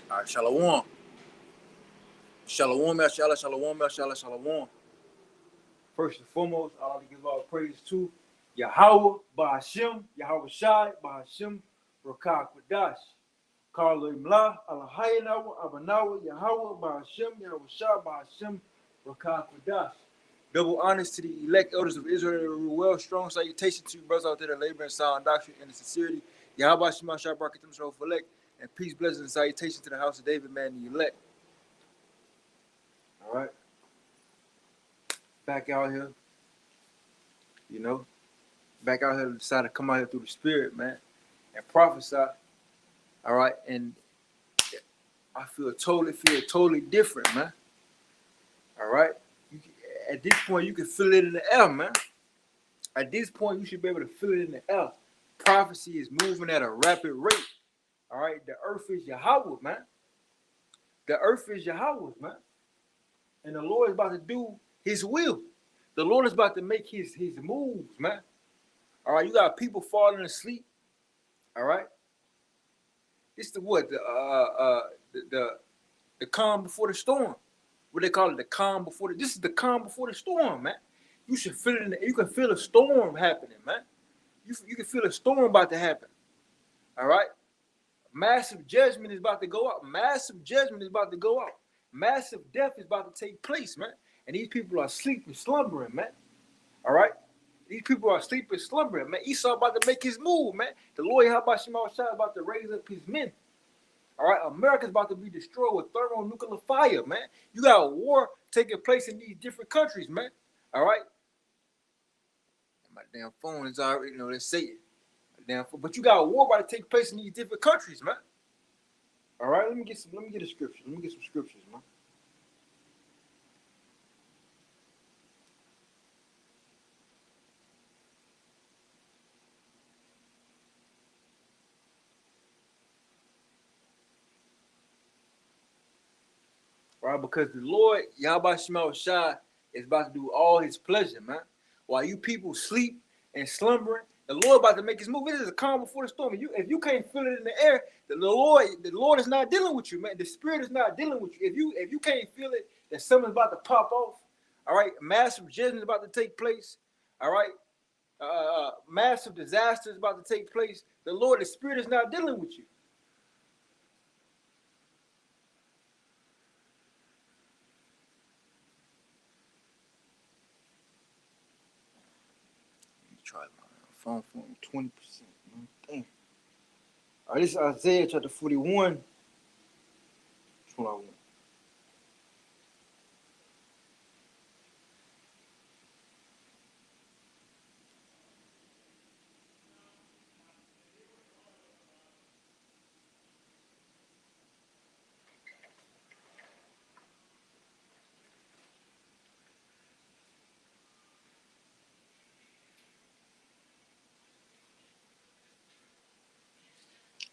All right, shalom. Shalom, shalom, shalom, shalom, shalom. First and foremost, I like to give all praise to Yahweh, Ba'ashem, Yahweh Shai, Ba'ashem, Rakak Wadash. Karlo Imla, Alahayanawa, Abanawa, Yahweh, Ba'ashem, Yahweh Shai, Ba'ashem, Rakak Wadash. Double honors to the elect elders of Israel. Well, strong salutation to you brothers out there that labor in sound doctrine and sincerity. Yahweh Shema Shai, Barakatim Shalom Falek. And peace, blessings, and salutation to the house of David, man, the elect. All right. Back out here. You know, back out here, decided to come out here through the spirit, man, and prophesy. All right. And I feel totally different, man. All right. At this point, you can feel it in the air, man. At this point, you should be able to feel it in the air. Prophecy is moving at a rapid rate. All right. The earth is Yahweh, man. The earth is Yahweh, man. And the Lord is about to do his will. The Lord is about to make his moves, man. All right. You got people falling asleep. All right. It's the what? The calm before the storm. What they call it, the calm before this is the calm before the storm, man. You should feel it you can feel a storm happening, man. You can feel a storm about to happen. All right. Massive judgment is about to go out. Massive judgment is about to go out. Massive death is about to take place, man. And these people are sleeping, slumbering, man. All right. These people are sleeping, slumbering, man. Esau about to make his move, man. The Lord Yahweh Shema Shai about to raise up his men. All right, America's about to be destroyed with thermonuclear fire, man. You got a war taking place in these different countries, man. All right. My damn phone is already, they say it. Damn phone. But you got a war about to take place in these different countries, man. All right, let me get a scripture. Let me get some scriptures, man. Right, because the Lord Yahweh Shema Shai is about to do all his pleasure, man. While you people sleep and slumbering, the Lord about to make his move. It is a calm before the storm. If you can't feel it in the air, the Lord is not dealing with you, man. The Spirit is not dealing with you. If you can't feel it, that something's about to pop off. All right, massive judgment is about to take place. All right, massive disaster is about to take place. The Spirit is not dealing with you. Try my phone 20%. Damn. All right, this is Isaiah chapter 41. Which one I want?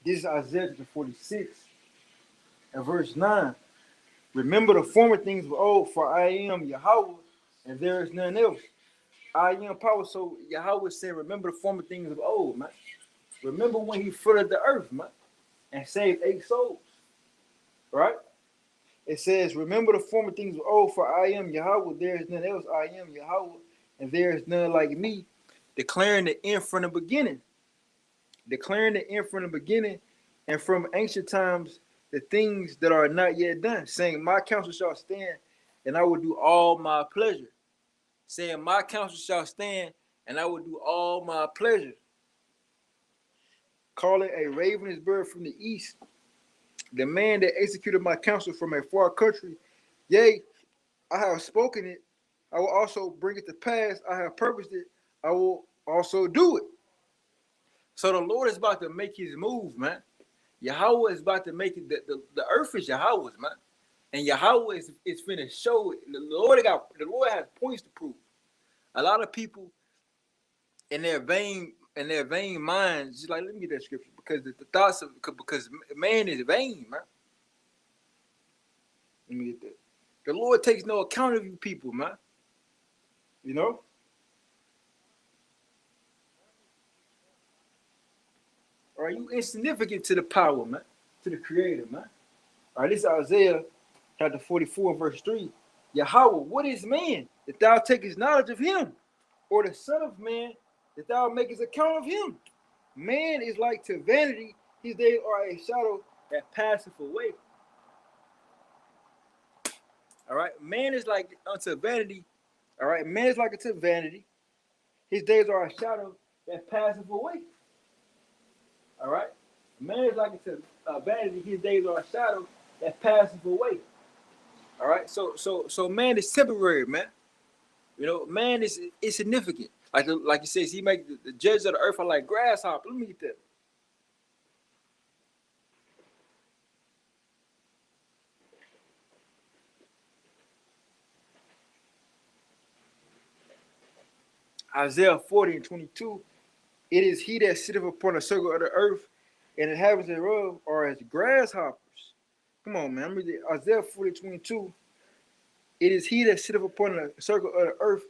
This is Isaiah chapter 46 and verse 9. Remember the former things of old, for I am Yahweh, and there is none else. I am power. So Yahweh said, remember the former things of old, man. Remember when he flooded the earth, man, and saved 8 souls. Right? It says, remember the former things of old, for I am Yahweh, there is none else. I am Yahweh, and there is none like me. Declaring the end from the beginning. Declaring the end from the beginning, and from ancient times the things that are not yet done, saying, my counsel shall stand, and I will do all my pleasure. Saying, my counsel shall stand, and I will do all my pleasure. Calling a ravenous bird from the east, the man that executed my counsel from a far country. Yea, I have spoken it. I will also bring it to pass. I have purposed it. I will also do it. So the Lord is about to make his move, man. Yahweh is about to make it. The earth is Yahweh's, man. And Yahweh is finna show it. The Lord has points to prove. A lot of people in their vain minds, just like, let me get that scripture, because the thoughts of, because man is vain, man. Let me get that. The Lord takes no account of you people, man. You know? Are you insignificant to the power, man? To the creator, man? All right, this is Isaiah chapter 44, verse 3. Yahweh, what is man that thou takest knowledge of him? Or the son of man that thou makest account of him? Man is like to vanity, his days are a shadow that passeth away. All right, man is like unto vanity. All right, man is like unto vanity, his days are a shadow that passeth away. All right, man is like unto vanity, his days are a shadow that passeth away. All right, so man is temporary, man. You know, man is insignificant. Like he says, he make the judges of the earth are like grasshoppers. Let me get that. Isaiah 40 and 22. It is he that sitteth upon the circle of the earth, and the inhabitants thereof are as grasshoppers. Come on, man. Isaiah 40 22. It is he that sitteth upon the circle of the earth,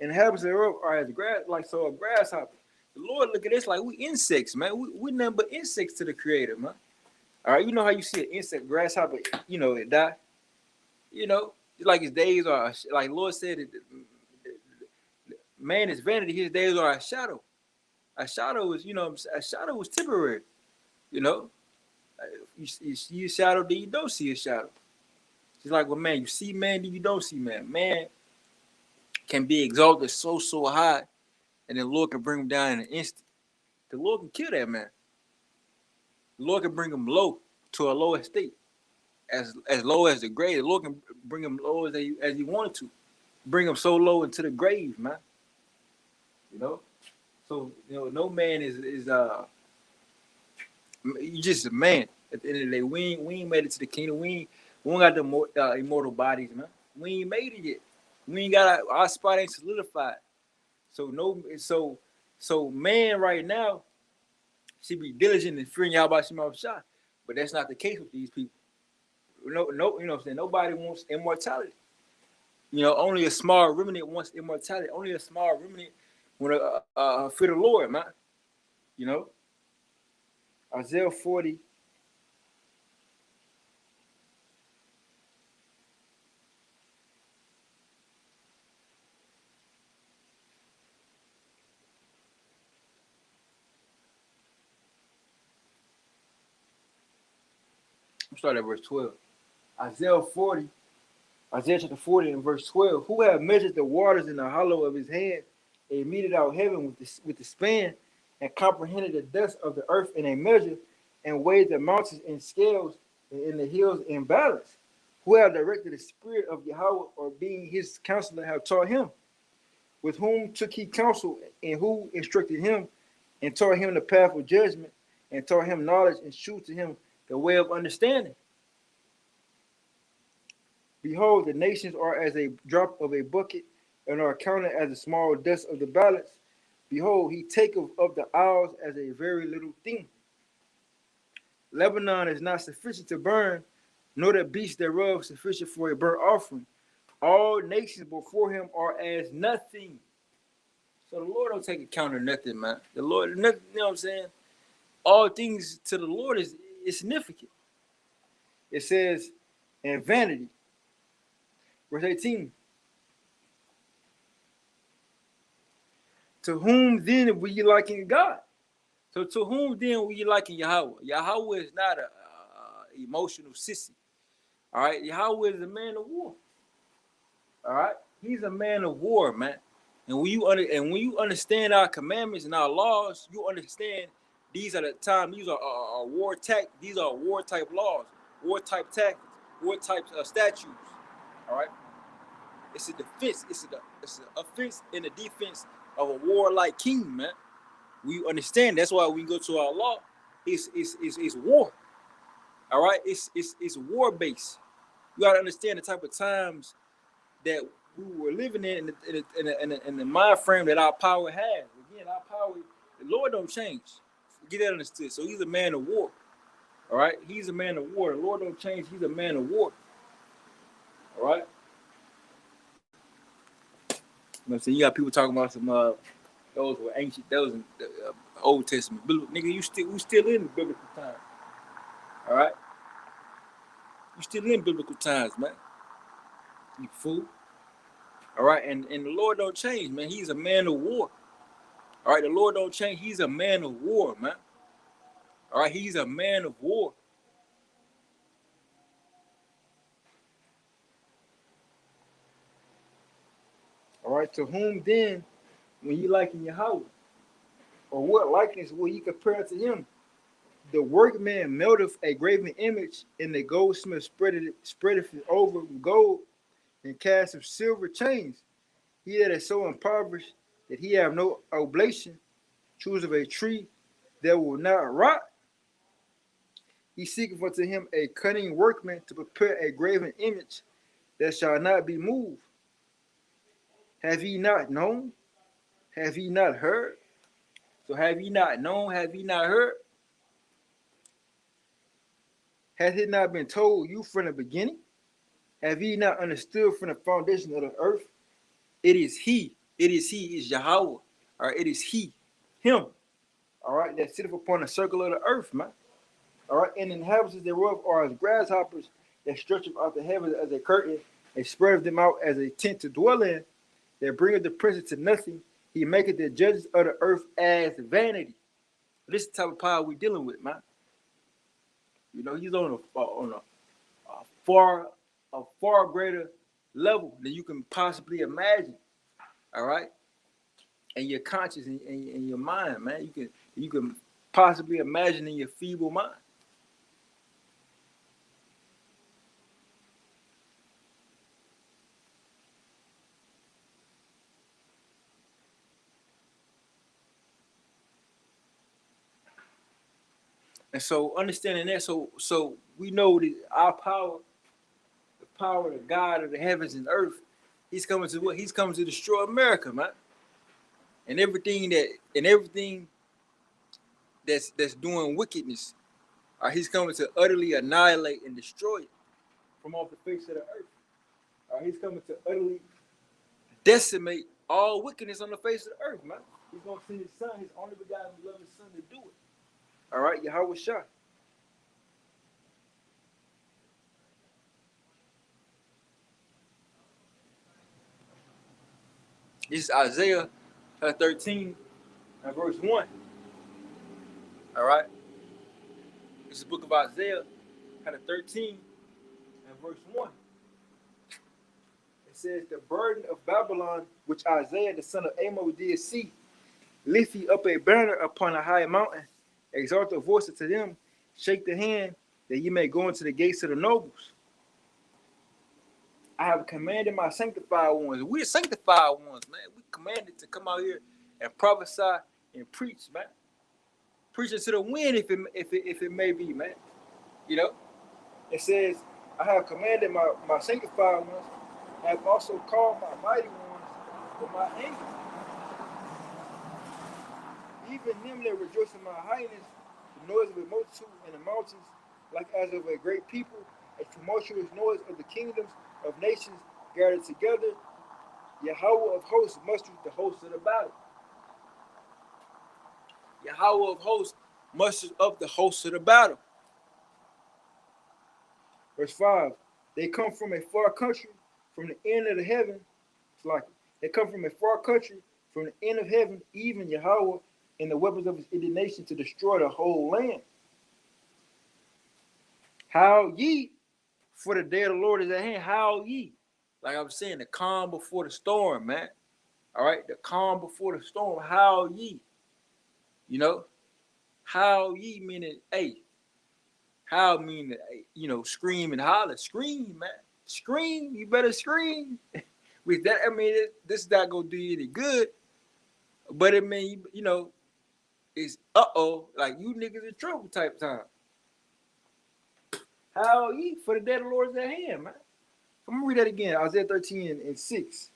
and the inhabitants thereof are as a grasshopper. The Lord look at us like we insects, man. We nothing but insects to the Creator, man. All right, you know how you see an insect, grasshopper, you know, it die. You know, it's like his days are, like Lord said, man is vanity. His days are a shadow. A shadow is, a shadow is temporary. You know, you see a shadow, then you don't see a shadow. It's like, well, man, you see man, then you don't see man. Man can be exalted so high, and the Lord can bring him down in an instant. The Lord can kill that man. The Lord can bring him low to a lower state, as low as the grave. The Lord can bring him low as he wanted to, bring him so low into the grave, man. You know, so no man is you just a man. At the end of the day, we ain't made it to the kingdom. We ain't got the immortal bodies, man. We ain't made it yet. We ain't got our spot ain't solidified. So man right now should be diligent in fearing Yahweh Shah, but that's not the case with these people. No, you know what I'm saying? Nobody wants immortality. Only a small remnant wants immortality. Only a small remnant want to fear the Lord, man. Isaiah 40. I'm starting at verse 12. Isaiah chapter 40 and verse 12. Who have measured the waters in the hollow of his hand, and meted out heaven with the span, and comprehended the dust of the earth in a measure, and weighed the mountains in scales, and in the hills in balance? Who have directed the spirit of Yahweh, or being his counselor have taught him? With whom took he counsel, and who instructed him, and taught him the path of judgment, and taught him knowledge, and shewed to him the way of understanding? Behold, the nations are as a drop of a bucket, and are counted as the small dust of the balance. Behold, he taketh of the isles as a very little thing. Lebanon is not sufficient to burn, nor the beasts thereof sufficient for a burnt offering. All nations before him are as nothing. So the Lord don't take account of nothing, man. The Lord, nothing, you know what I'm saying? All things to the Lord is significant. It says, in vanity. Verse 18. To whom then will you liken God? So to whom then will you liken Yahweh? Yahweh is not a emotional sissy. All right, Yahweh is a man of war. All right, he's a man of war, man. And when you understand our commandments and our laws, you understand these are the time. These are war tactics. These are war type laws, war type tactics, war type statutes. All right, it's a defense. It's an offense and a defense of a warlike king, man. We understand. That's why we go to our law. It's war. All right, it's war based. You got to understand the type of times that we were living in the mind frame that our power has. Again, our power, the Lord don't change. Get that understood. So he's a man of war. All right, he's a man of war. The Lord don't change. He's a man of war. All right. So you got people talking about some those were ancient, those in the Old Testament. Nigga, we still in the biblical time. All right. You still in biblical times, man. You fool. All right, and the Lord don't change, man. He's a man of war. All right, the Lord don't change. He's a man of war, man. All right, he's a man of war. All right, to whom then, when you liken Yahweh, or what likeness will you compare to him? The workman melteth a graven image, and the goldsmith spreadeth it over with gold, and cast of silver chains. He that is so impoverished that he have no oblation, choose of a tree that will not rot. He seeketh unto him a cunning workman to prepare a graven image that shall not be moved. Have ye not known? Have ye not heard? So have ye not known? Have ye not heard? Has it not been told you from the beginning? Have ye not understood from the foundation of the earth? It is he. It is he. Is Yahweh. All right. It is he. Him. All right. That sitteth upon the circle of the earth, man. All right. And the inhabitants thereof are as grasshoppers that stretcheth out the heavens as a curtain and spreadeth them out as a tent to dwell in. That bringeth the princes to nothing. He maketh the judges of the earth as vanity. This is the type of power we're dealing with, man. You know, he's on a far greater level than you can possibly imagine. All right, and your conscience and your mind, man, you can possibly imagine in your feeble mind. And so understanding that, so we know that our power, the power of God of the heavens and earth, he's coming to what? He's coming to destroy America, man. And everything that's doing wickedness, he's coming to utterly annihilate and destroy it from off the face of the earth. He's coming to utterly decimate all wickedness on the face of the earth, man. He's gonna send his son, his only begotten beloved son, to do it. All right, Yahweh Shah. This is Isaiah 13 and verse 1. All right. This is the book of Isaiah 13 and verse 1. It says, the burden of Babylon, which Isaiah the son of Amos did see, lift ye up a banner upon a high mountain, exalt the voice to them, shake the hand, that ye may go into the gates of the nobles. I have commanded my sanctified ones. We're sanctified ones, man. We commanded to come out here and prophesy and preach, man. Preaching to the wind, if it may be, man. You know, it says, I have commanded my sanctified ones. I have also called my mighty ones for my anger. Even them that rejoice in my highness, the noise of a multitude in the mountains, like as of a great people, a tumultuous noise of the kingdoms of nations gathered together. Yahweh of hosts musters the hosts of the battle. Yahweh of hosts musters up the hosts of the battle. Verse 5. They come from a far country, from the end of the heaven. It's like they come from a far country, from the end of heaven, even Yahweh and the weapons of his indignation to destroy the whole land. Howl ye, for the day of the Lord is at hand. Howl ye. Like I was saying, the calm before the storm, man. All right, the calm before the storm. Howl ye. You know, howl ye meaning, hey. Howl meaning, you know, scream and holler. Scream, man. Scream. You better scream. With that, I mean, this not gonna do you any good. But it mean, you know, it's like you niggas in trouble type time. Howl ye, for the day of the Lord is at hand, man. I'm gonna read that again. Isaiah 13 and 6.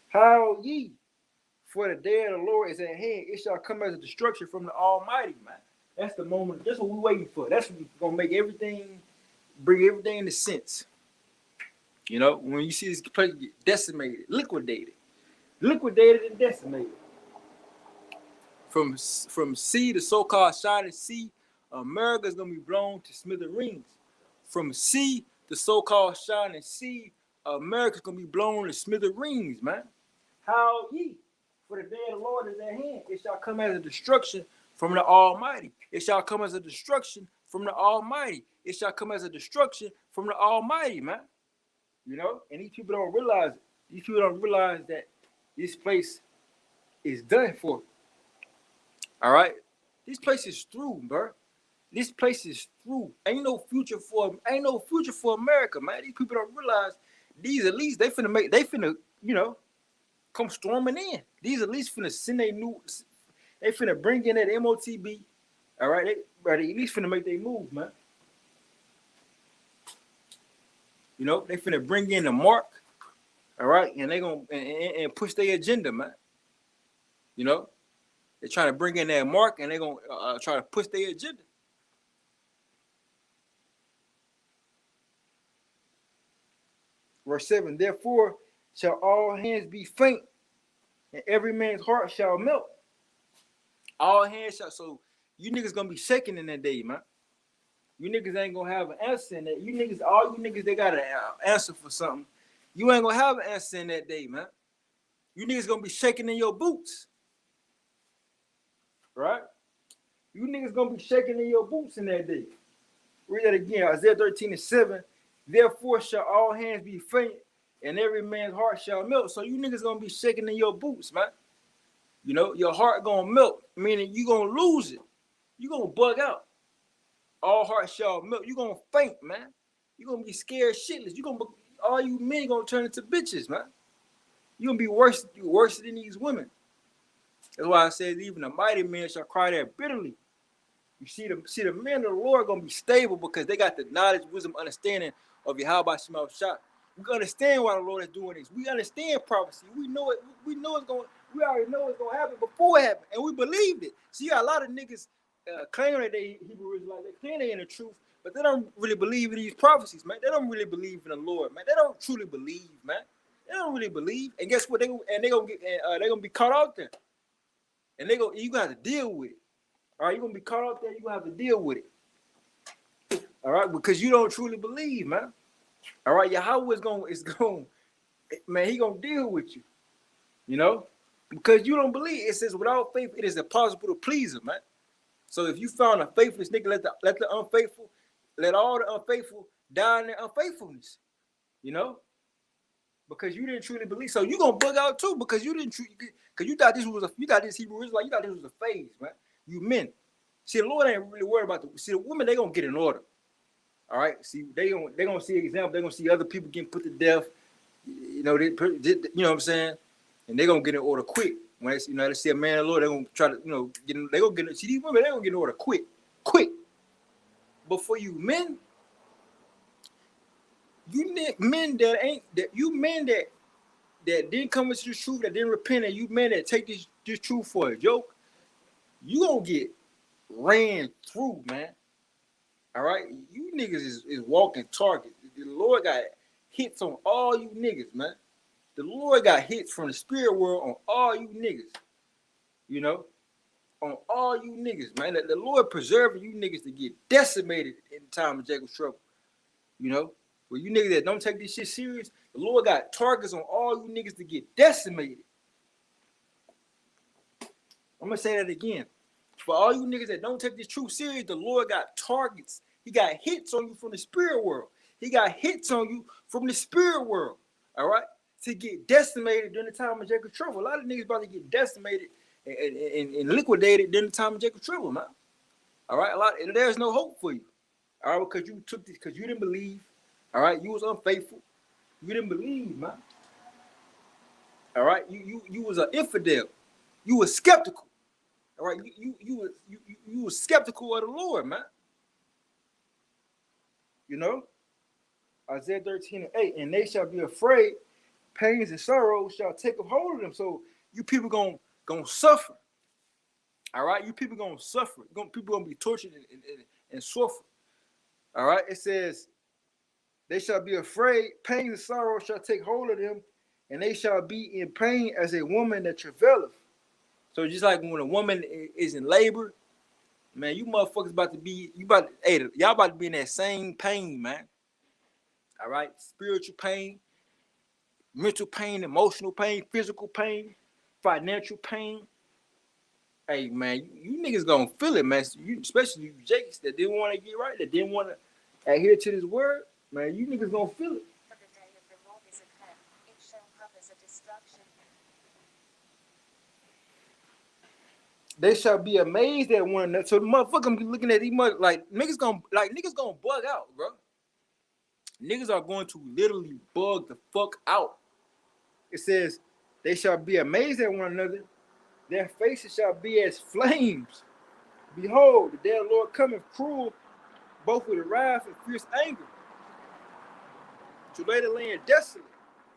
Howl ye, for the day of the Lord is at hand. It shall come as a destruction from the Almighty, man. That's the moment. That's what we're waiting for. That's what's gonna make everything, bring everything into sense. You know, when you see this place get decimated, liquidated and decimated. From sea, the so-called shining sea, America's gonna be blown to smithereens. From sea the so-called shining sea of America's gonna be blown to smithereens, man. How ye? For the day of the Lord is at hand. It shall come as a destruction from the Almighty. It shall come as a destruction from the Almighty. It shall come as a destruction from the Almighty, man. You know, and these people don't realize it. These people don't realize that this place is done for. All right, this place is through, bro. This place is through. Ain't no future for America, man. These people don't realize these elites, they finna, you know, come storming in. These elites finna send they finna bring in that MOTB. All right, they at least finna make their move, man. You know, they finna bring in the mark. All right, and they gonna and push their agenda, man. You know, they're trying to bring in that mark, and they gonna try to push their agenda. Verse 7, therefore shall all hands be faint, and every man's heart shall melt. All hands shall, so you niggas gonna be shaking in that day, man. You niggas ain't gonna have an answer in that. All you niggas, they got an answer for something. You ain't gonna have an answer in that day, man. You niggas gonna be shaking in your boots. Right? You niggas gonna be shaking in your boots in that day. Read that again, Isaiah 13:7. Therefore shall all hands be faint, and every man's heart shall melt. So you niggas gonna be shaking in your boots, man. You know, your heart gonna melt, meaning you gonna lose it. You gonna bug out. All hearts shall melt. You gonna faint, man. You gonna be scared shitless. All you men gonna turn into bitches, man. You gonna be worse than these women. That's why I said even the mighty men shall cry there bitterly. You see the men of the Lord gonna be stable because they got the knowledge, wisdom, understanding of Yahweh Shema Shah. We understand why the Lord is doing this. We understand prophecy. We know it. We already know it's gonna happen before it happened, and we believed it. See, you got a lot of niggas claiming that they Hebrew Israelites, they claim they in the truth, but they don't really believe in these prophecies, man. They don't really believe in the Lord, man. They don't truly believe, man. They don't really believe. And guess what? They're gonna be caught out there, and you gonna have to deal with it. All right, you're gonna be caught out there. You're gonna have to deal with it. All right, because you don't truly believe, man. All right, Yahweh is going, man, he gonna deal with you. You know, because you don't believe. It says without faith, it is impossible to please him, man. So if you found a faithless nigga, let all the unfaithful die in their unfaithfulness. You know, because you didn't truly believe. So you gonna bug out too because you didn't because you thought this Hebrew Israelite, you thought this was a phase, man. You men. See, the Lord ain't really worried about the women, they gonna get in order. All right. See, they gonna see example, they're gonna see other people getting put to death. You know, you know what I'm saying? And they're gonna get in order quick. When they see a man of the Lord, they're gonna try to, they gonna get see these women, they're gonna get in order quick. But for you men, you men that didn't come into the truth, that didn't repent, and you men that take this truth for a joke, you gonna get ran through, man. All right, you niggas is walking target. The Lord got hits on all you niggas, man. The Lord got hits from the spirit world on all you niggas. You know, on all you niggas, man. The Lord preserving you niggas to get decimated in the time of Jacob's trouble. You know, well, you niggas that don't take this shit serious, the Lord got targets on all you niggas to get decimated. I'm gonna say that again. For all you niggas that don't take this truth serious, the Lord got targets. He got hits on you from the spirit world. He got hits on you from the spirit world. All right, to get decimated during the time of Jacob's trouble. A lot of niggas about to get decimated and liquidated during the time of Jacob's trouble, man. All right, there's no hope for you. All right, because you took this, because you didn't believe. All right, you was unfaithful. You didn't believe, man. All right, you was an infidel. You was skeptical. All right, you were skeptical of the Lord, man. You know, Isaiah 13:8, and they shall be afraid, pains and sorrows shall take a hold of them. So you people gonna suffer. All right, you people gonna suffer. People gonna be tortured and suffer. All right, it says, they shall be afraid, pains and sorrows shall take hold of them, and they shall be in pain as a woman that travaileth. So just like when a woman is in labor, man, you motherfuckers y'all about to be in that same pain, man. All right, spiritual pain, mental pain, emotional pain, physical pain, financial pain. Hey man, you niggas gonna feel it, man. Especially you Jakes that didn't want to get right, that didn't want to adhere to this word, man. You niggas gonna feel it. They shall be amazed at one another. So the motherfucker be looking at these niggas gonna bug out, bro. Niggas are going to literally bug the fuck out. It says they shall be amazed at one another. Their faces shall be as flames. Behold, the day of the Lord cometh cruel, both with wrath and fierce anger, to lay the land desolate.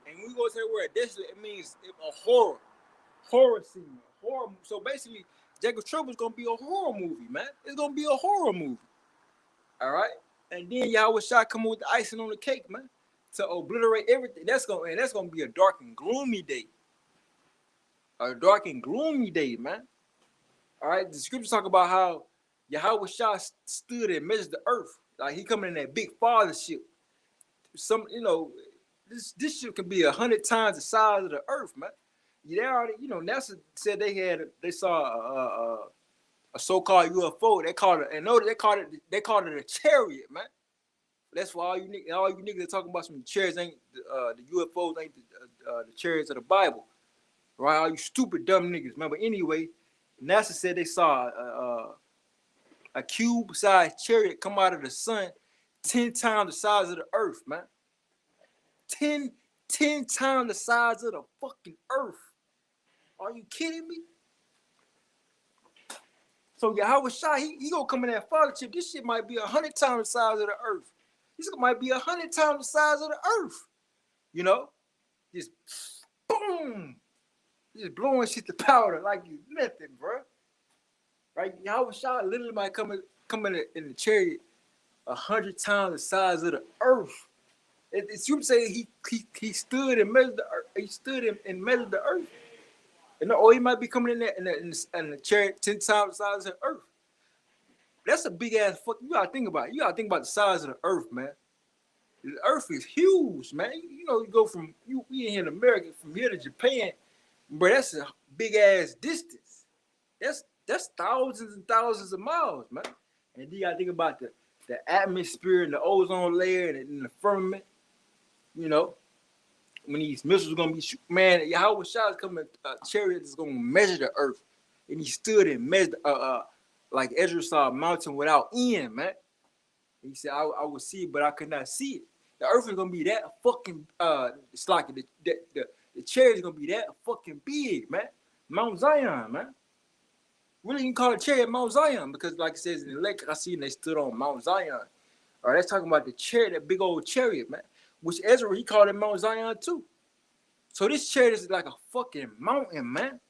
And when we go to the word desolate, it means a horror scene, horror. So basically, Jacob Trouble is gonna be a horror movie, man. It's gonna be a horror movie. All right, and then Yahweh Shai come with the icing on the cake, man, to obliterate everything. That's gonna be a dark and gloomy day. A dark and gloomy day, man. All right, the scriptures talk about how Yahweh Shai stood and measured the earth, like he coming in that big fathership. Some, this shit can be 100 times the size of the earth, man. They already, NASA said they saw a so-called UFO. They called it a chariot, man. That's why all you niggas are talking about some chariots ain't the UFOs ain't the chariots of the Bible, right? All you stupid dumb niggas, man. But anyway, NASA said they saw a cube-sized chariot come out of the sun, 10 times the size of the earth, man. 10 times the size of the fucking earth. Are you kidding me? So Yahweh Shai, he gonna come in that fathership. This shit might be 100 times the size of the earth. This might be 100 times the size of the earth. Just boom, just blowing shit to powder like it's nothing, bro. Right? Yahweh Shai literally might come in the chariot 100 times the size of the earth. It's you say he stood and measured the earth. He stood and measured the earth. Or he might be coming in there in the chariot 10 times the size of the earth. That's a big ass fuck. You gotta think about it. You gotta think about the size of the earth, man. The earth is huge, man. You go from we in here in America, from here to Japan, but that's a big ass distance. That's thousands and thousands of miles, man. And then you gotta think about the atmosphere and the ozone layer and the firmament. When these missiles are gonna be man, Yahweh Shai is coming, chariot is gonna measure the earth, and he stood and measured, like Ezra saw a mountain without end, man. And he said, I would see it, but I could not see it. The earth is gonna be that fucking, it's like the chariot is gonna be that fucking big, man. Mount Zion, man. Really, you can call it chariot Mount Zion because, like it says in the lake, I seen they stood on Mount Zion. All right, that's talking about the chariot, that big old chariot, man. Which Ezra, he called it Mount Zion too. So this chariot is like a fucking mountain, man.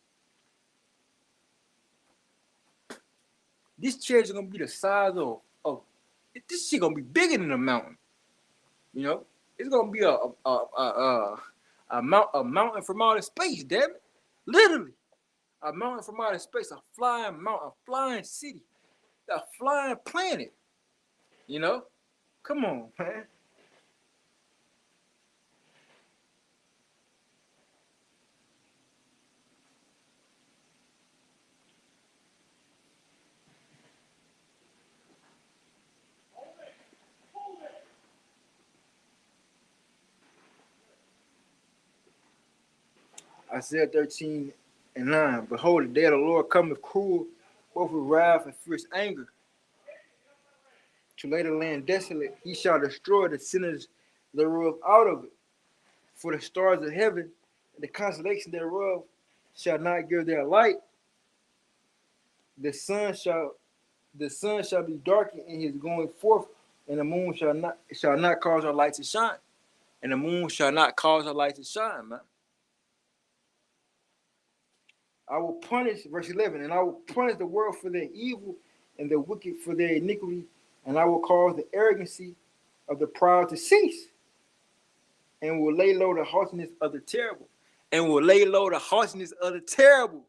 This chariot is gonna be the size of this shit gonna be bigger than a mountain. It's gonna be a mountain from outer space, damn it. Literally, a mountain from outer space, a flying mountain, a flying city, a flying planet. Come on, man. Isaiah 13:9. Behold, the day of the Lord cometh cruel, both with wrath and fierce anger, to lay the land desolate. He shall destroy the sinners thereof out of it. For the stars of heaven and the constellation thereof shall not give their light. The sun shall be darkened in his going forth, and the moon shall not cause her light to shine. And the moon shall not cause her light to shine, man. I will punish, verse 11, and I will punish the world for their evil and the wicked for their iniquity, and I will cause the arrogancy of the proud to cease, and will lay low the harshness of the terrible. And will lay low the harshness of the terrible.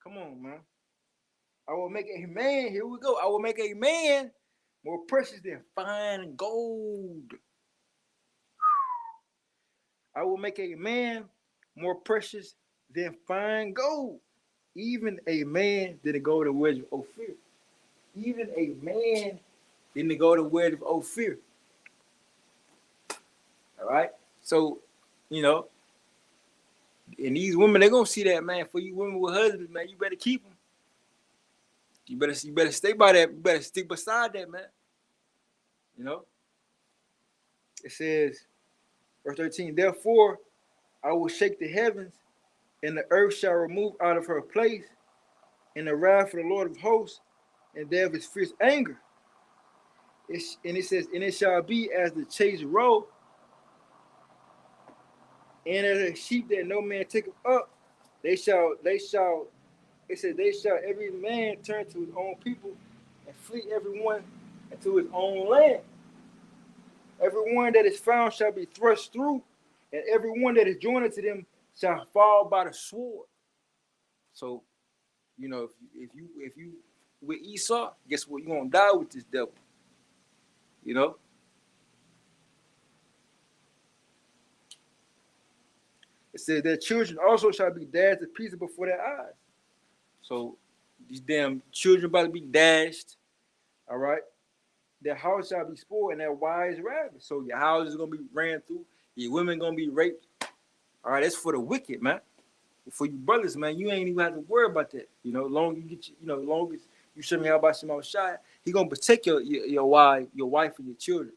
Come on, man. I will make a man, here we go. I will make a man more precious than fine gold. will make a man more precious than fine gold. Even a man didn't go to wedge of Ophir. Even a man didn't go to wedge of Ophir. All right. So, you know, and these women, they're gonna see that, man. For you women with husbands, man, you better keep them. You better stay by that. You better stick beside that, man. You know. It says, verse 13. Therefore, I will shake the heavens, and the earth shall remove out of her place, in the wrath of the Lord of hosts, and there of his fierce anger. And it says, and it shall be as the chased roe, and as a sheep that no man taketh up. It says, they shall every man turn to his own people, and flee everyone into his own land. Everyone that is found shall be thrust through, and everyone that is joined unto them shall fall by the sword. So, you know, if you with Esau, guess what? You're gonna die with this devil. You know? It says their children also shall be dashed to pieces before their eyes. So these damn children about to be dashed. All right. Their house shall be spoiled and their wives ravaged. So your house is gonna be ran through, your women gonna be raped. All right, that's for the wicked, man. For you brothers, man, you ain't even have to worry about that. You know, long as you get, long as you show me how about some outside, he gonna protect your wife and your children.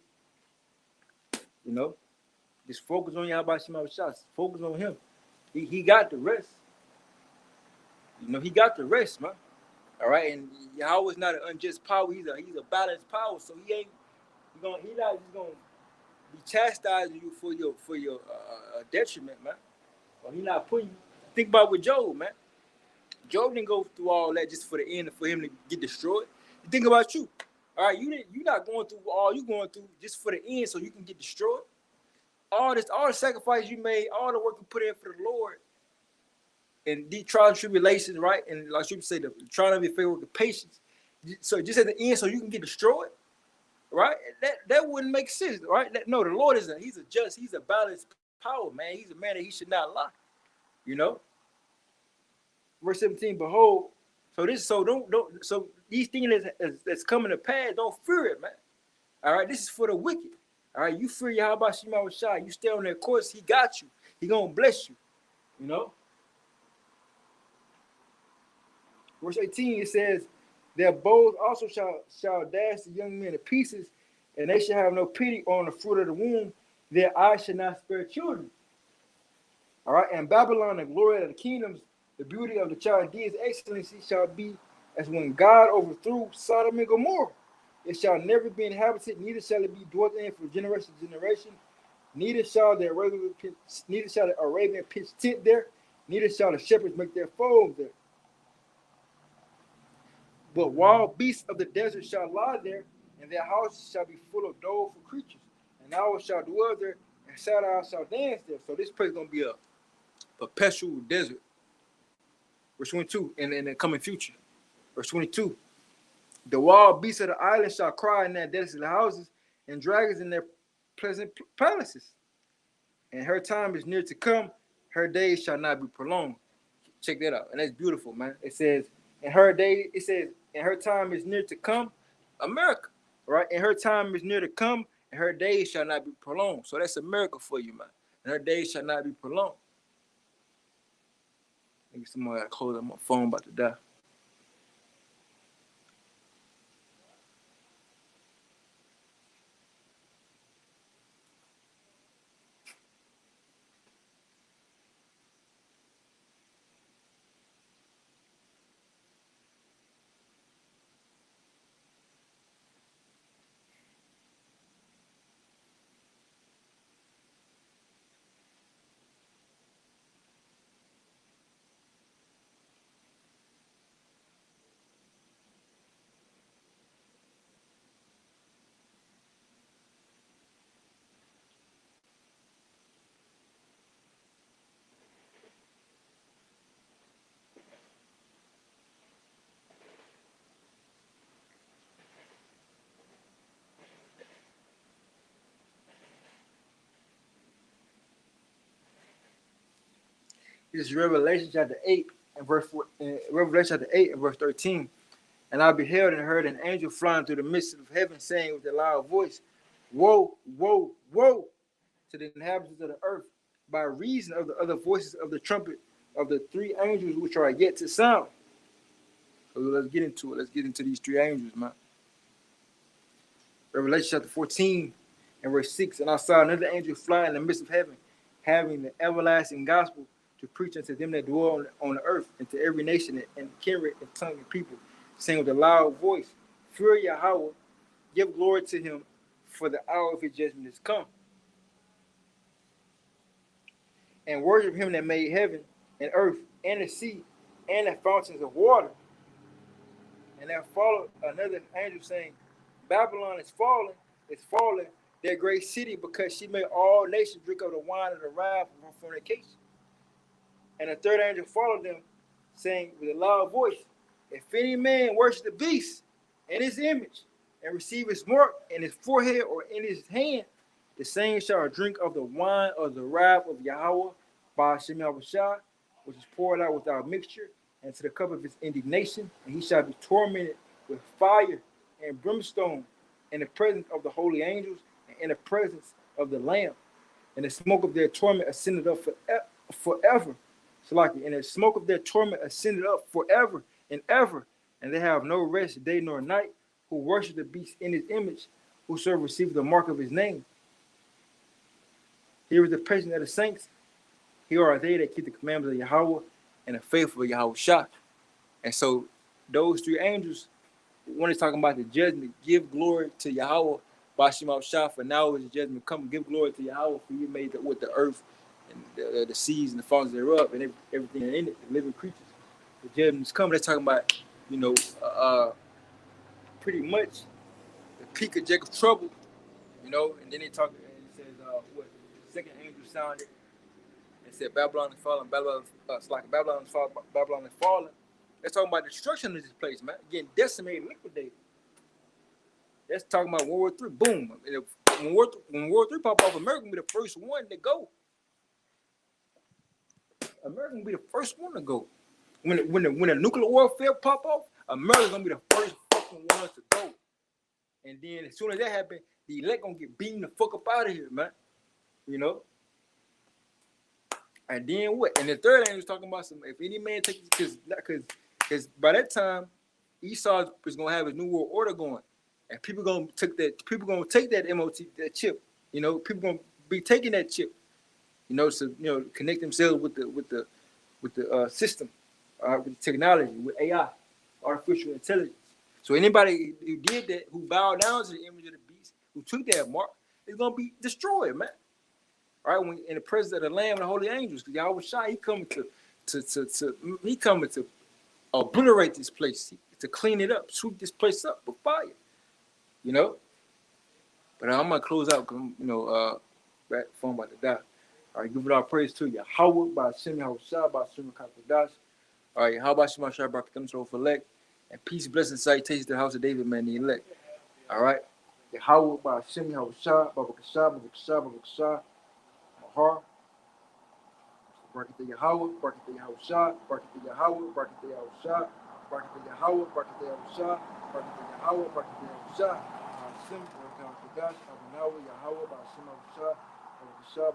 You know, just focus on your how about some outside. Focus on him. He got the rest. You know, he got the rest, man. All right, and Yahweh is not an unjust power. He's a balanced power. So he not just gonna be chastising you for your detriment, man. Or he not putting you. Think about with Job, man. Job didn't go through all that just for the end for him to get destroyed. You think about you. All right, you're not going through all you going through just for the end so you can get destroyed. All the sacrifice you made, all the work you put in for the Lord, and the trials and tribulations, right? And like you say, the trying to be faithful with patience. So just at the end, so you can get destroyed, right? That wouldn't make sense, right? No, the Lord he's a balanced power, man. He's a man that he should not lie, you know. Verse 17, behold, so these things that's coming to pass, don't fear it, man. All right, this is for the wicked. All right, you fear Yahweh Shema Shai. You stay on that course, he got you. He gonna bless you, you know. Verse 18, it says, their bows also shall dash the young men to pieces, and they shall have no pity on the fruit of the womb. Their eyes shall not spare children. All right, and Babylon, the glory of the kingdoms, the beauty of the Chaldeans' excellency shall be as when God overthrew Sodom and Gomorrah. It shall never be inhabited, neither shall it be dwelt in for generation to generation. Neither shall the Arabian pitch tent there, neither shall the shepherds make their foes there. But wild beasts of the desert shall lie there, and their houses shall be full of doleful creatures. And owls shall dwell there, and sad owls shall dance there. So this place is gonna be a perpetual desert. Verse 22, in the coming future. Verse 22, the wild beasts of the island shall cry in their desolate houses, and dragons in their pleasant palaces. And her time is near to come, her days shall not be prolonged. Check that out. And that's beautiful, man. It says, in her time is near to come, America. Right? And her time is near to come, and her days shall not be prolonged. So that's America for you, man. And her days shall not be prolonged. Maybe somebody got close on my phone about to die. This is Revelation chapter 8 and verse 4, Revelation chapter 8 and verse 13. And I beheld and heard an angel flying through the midst of heaven, saying with a loud voice, Woe, woe, woe to the inhabitants of the earth, by reason of the other voices of the trumpet of the three angels which are yet to sound. So let's get into it. Let's get into these three angels, man. Revelation chapter 14 and verse 6. And I saw another angel fly in the midst of heaven, having the everlasting gospel to preach unto them that dwell on the earth, and to every nation and kindred and tongue and people, saying with a loud voice, Fear Yahweh, give glory to him, for the hour of his judgment is come. And worship him that made heaven and earth and the sea and the fountains of water. And there followed another angel saying, Babylon is fallen, that great city, because she made all nations drink of the wine of the wrath of her fornication. And the third angel followed them, saying with a loud voice, If any man worship the beast and his image, and receive his mark in his forehead or in his hand, the same shall drink of the wine of the wrath of Yahweh by Hashem Yahushua, which is poured out without mixture, and to the cup of his indignation, and he shall be tormented with fire and brimstone in the presence of the holy angels and in the presence of the Lamb. And the smoke of their torment ascended up forever. And the smoke of their torment ascended up forever and ever. And they have no rest day nor night, who worship the beast in his image, whosoever receives the mark of his name. Here is the patience of the saints. Here are they that keep the commandments of Yahweh and the faithful of Yahushua. And so those three angels, one is talking about the judgment, give glory to Yahweh, Bashim Yahushua, for now is the judgment come. Give glory to Yahweh, for you made with the earth and the seas and the fountains thereof and everything in it, the living creatures. The judgment is coming. They're talking about, pretty much the peak of Jacob's trouble, and then they talk, and it says, what the second angel sounded and said, Babylon is fallen, Babylon is fallen. They're talking about the destruction of this place, man, getting decimated, liquidated. That's talking about World War III. Boom. When World War III pop off, America will be the first one to go. America will be the first one to go. When the nuclear warfare pop off, America's gonna be the first fucking ones to go. And then as soon as that happens, the elect gonna get beaten the fuck up out of here, man. And then what? And the third angel was talking about if any man takes, because by that time, Esau is gonna have his new world order going, and people gonna take that MOT, that chip. People gonna be taking that chip. So connect themselves with the system, with technology, with AI, artificial intelligence. So anybody who did that, who bowed down to the image of the beast, who took that mark, is gonna be destroyed, man. All right, when in the presence of the Lamb and the holy angels, because Yahushua, he coming to obliterate this place, to clean it up, sweep this place up with fire. But I'm gonna close out because that phone about to die. All right, give it all praise to Yahweh by Hashem Yahushua by Hashem Kakadash. All right, how about Shema Shai Barakam for elect, and peace, blessing, salutations to the house of David, man, the elect. All right, Yahweh by Hashem Yahushua, Babakashah, Mahar. Barakah Yahweh, Barakah Yahushua, Barakah Yahweh, Barakah Yahushua, Barakah Yahweh, Barakah Yahushua, Barakah Yahweh, Barakah Yahushua, Hashem Kakadash, Abanawa Yahweh by Hashem Yahushua, Babakashah.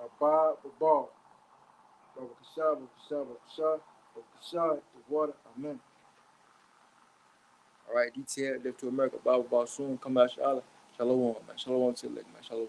AHBAD, BABAL, Babakashah, the water, amen. All right, DTL, live to America, BABAL soon, come out, Shalom, man. Shalom to the leg, man. Shalom.